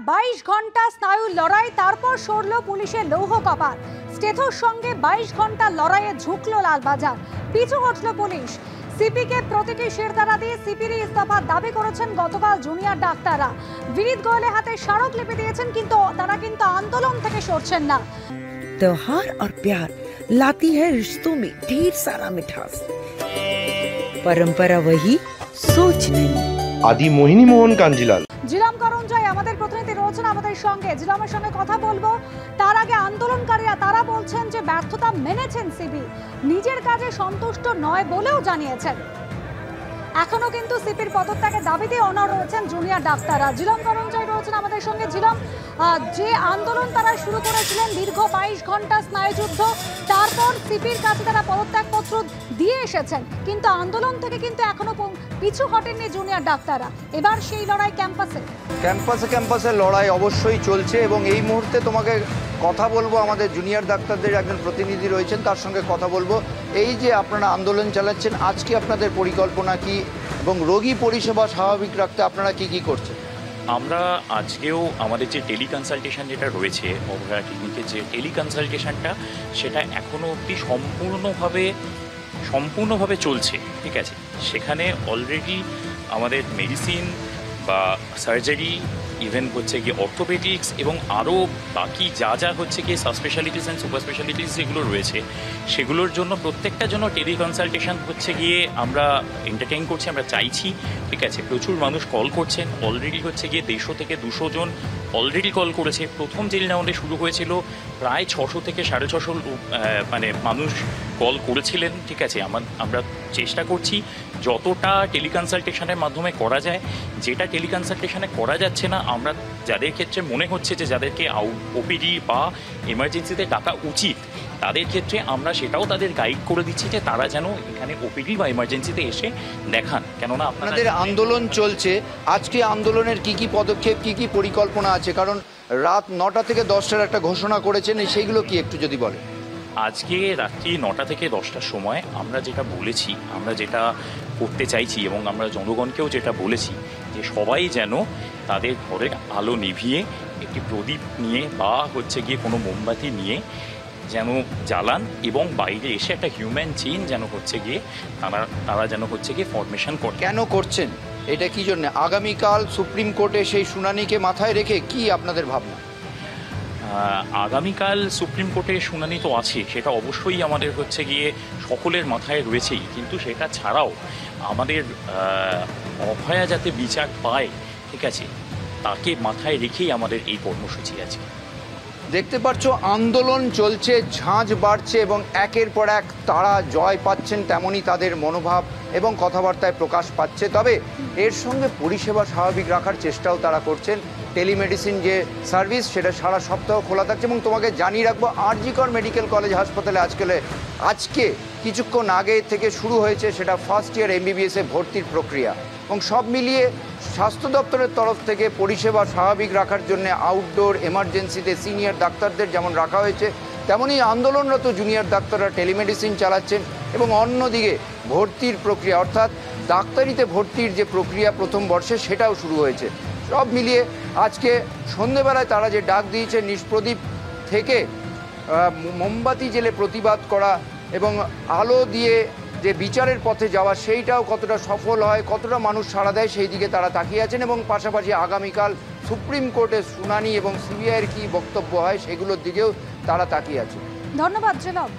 22 ঘন্টা স্নায়ু লড়াই, তারপর সরল পুলিশের লৌহ কপাট। স্টেথোর সঙ্গে 22 ঘন্টা লড়াইয়ে ঝুঁকল লালবাজার, পিছু হটল পুলিশ। সিপিকে প্রতীকী শিরদাঁড়া দিয়ে সিপির ইস্তফার দাবি করেছেন গতকাল জুনিয়র ডাক্তাররা। বিনীত গোয়েলের হাতে স্মারকলিপি দিয়েছেন, কিন্তু তারা আন্দোলন থেকে সরছেন না। त्योहार और प्यार लाती है रिश्तों में ढेर सारा मिठास। परंपरा वही, सोच नहीं। आदि मोहिनी मोहन कांजीलाल। জিলাম করঞ্জয় আমাদের প্রতিনিধি রয়েছেন আমাদের সঙ্গে, জিলামের সঙ্গে কথা বলবো। তার আগে আন্দোলনকারীরা তারা বলছেন যে ব্যর্থতা মেনেছেন সিপি, নিজের কাজে সন্তুষ্ট নয় বলেও জানিয়েছেন। এখনো কিন্তু সিপির পদত্যাগের দাবিতে অনড় রয়েছেন জুনিয়র ডাক্তাররা। জিলাম করঞ্জয় রয়েছেন আমাদের সঙ্গে। জিলাম, যে আন্দোলন তারা শুরু করেছিলেন দীর্ঘ 22 ঘন্টা স্নায়ুযুদ্ধ, তারপর সিপির কাছে তারা পদত্যাগপত্র দিয়ে এসেছেন, কিন্তু আন্দোলন থেকে কিন্তু এখনো পিছু হটেননি জুনিয়র ডাক্তাররা। এবার সেই লড়াই ক্যাম্পাসে লড়াই অবশ্যই চলছে এবং এই মুহূর্তে তোমাকে কথা বলবো, আমাদের জুনিয়র ডাক্তারদের একজন প্রতিনিধি রয়েছেন, তার সঙ্গে কথা বলবো। এই যে আপনারা আন্দোলন চালাচ্ছেন, আজকে আপনাদের পরিকল্পনা কি এবং রোগী পরিষেবা স্বাভাবিক রাখতে আপনারা কি কি করছেন? আমরা আজকেও আমাদের যে টেলিকনসালটেশন যেটা রয়েছে অভয়া ক্লিনিকের, যে টেলিকনসালটেশনটা সেটা এখনও অবধি সম্পূর্ণভাবে চলছে, ঠিক আছে। সেখানে অলরেডি আমাদের মেডিসিন বা সার্জারি, ইভেন হচ্ছে গিয়ে অর্থোপেডিক্স এবং আরও বাকি যা হচ্ছে গিয়ে সাবস্পেশালিটিস অ্যান্ড সুপার স্পেশালিটিস যেগুলো রয়েছে সেগুলোর জন্য প্রত্যেকটার জন্য টেলিকনসালটেশন হচ্ছে গিয়ে আমরা এন্টারটেইন করছি, আমরা চাইছি, ঠিক আছে। প্রচুর মানুষ কল করছেন, অলরেডি হচ্ছে গিয়ে 150 থেকে 200 জন অলরেডি কল করেছে। প্রথম যে রাউন্ডে শুরু হয়েছিল প্রায় 600 থেকে 650 মানে মানুষ কল করেছিলেন, ঠিক আছে। আমরা চেষ্টা করছি যতটা টেলিকনসালটেশনের মাধ্যমে করা যায়। যেটা টেলিকনসালটেশনে করা যাচ্ছে না, আমরা যাদের ক্ষেত্রে মনে হচ্ছে যে যাদেরকে ওপিডি বা এমার্জেন্সিতে ডাকা উচিত, তাদের ক্ষেত্রে আমরা সেটাও তাদের গাইড করে দিচ্ছি যে তারা যেন এখানে ওপিডি বা এমার্জেন্সিতে এসে দেখান। কেননা আপনাদের আন্দোলন চলছে, আজকে আন্দোলনের কি কি পদক্ষেপ, কি কি পরিকল্পনা আছে? কারণ রাত 9টা থেকে 10টার একটা ঘোষণা করেছেন, সেইগুলো কি একটু যদি বলেন। আজকে রাত্রি 9টা থেকে 10টার সময় আমরা যেটা বলেছি, আমরা যেটা করতে চাইছি এবং আমরা জনগণকেও যেটা বলেছি যে সবাই যেন তাদের ঘরের আলো নিভিয়ে একটি প্রদীপ নিয়ে বা হচ্ছে গিয়ে কোনো মোমবাতি নিয়ে যেন জ্বালান এবং বাইরে এসে একটা হিউম্যান চেইন যেন হচ্ছে গিয়ে তারা যেন হচ্ছে গিয়ে ফরমেশন করে। কেন করছেন এটা, কি জন্য? আগামীকাল সুপ্রিম কোর্টে সেই শুনানিকে মাথায় রেখে কি আপনাদের ভাবনা? আগামীকাল সুপ্রিম কোর্টের শুনানি তো আছে, সেটা অবশ্যই আমাদের হচ্ছে গিয়ে সকলের মাথায় রয়েছেই, কিন্তু সেটা ছাড়াও আমাদের অভয়া যাতে বিচার পায়, ঠিক আছে, তাকে মাথায় রেখেই আমাদের এই কর্মসূচি আছে। দেখতে পাচ্ছ আন্দোলন চলছে, ঝাঁঝ বাড়ছে এবং একের পর এক তারা জয় পাচ্ছেন, তেমনই তাদের মনোভাব এবং কথাবার্তায় প্রকাশ পাচ্ছে। তবে এর সঙ্গে পরিষেবা স্বাভাবিক রাখার চেষ্টাও তারা করছেন। টেলিমেডিসিন যে সার্ভিস সেটা সারা সপ্তাহ খোলা থাকছে এবং তোমাকে জানিয়ে রাখবো আর.জি. কর মেডিকেল কলেজ হাসপাতালে আজকে কিছুক্ষণ আগে থেকে শুরু হয়েছে সেটা ফার্স্ট ইয়ার MBBS-এ ভর্তির প্রক্রিয়া এবং সব মিলিয়ে স্বাস্থ্য দপ্তরের তরফ থেকে পরিষেবা স্বাভাবিক রাখার জন্য আউটডোর এমার্জেন্সিতে সিনিয়র ডাক্তারদের যেমন রাখা হয়েছে, তেমনই আন্দোলনরত জুনিয়র ডাক্তাররা টেলিমেডিসিন চালাচ্ছেন এবং অন্যদিকে ভর্তির প্রক্রিয়া অর্থাৎ ডাক্তারিতে ভর্তির যে প্রক্রিয়া প্রথম বর্ষে সেটাও শুরু হয়েছে। সব মিলিয়ে আজকে সন্ধেবেলায় তারা যে ডাক দিয়েছে নিষ্প্রদীপ থেকে মোমবাতি জেলে প্রতিবাদ করা এবং আলো দিয়ে যে বিচারের পথে যাওয়া, সেইটাও কতটা সফল হয়, কতটা মানুষ সাড়া দেয় সেই দিকে তারা তাকিয়ে আছেন এবং পাশাপাশি আগামীকাল সুপ্রিম কোর্টের শুনানি এবং সিবিআইয়ের কী বক্তব্য হয় সেগুলোর দিকেও তারা তাকিয়ে আছেন। ধন্যবাদ জনাব।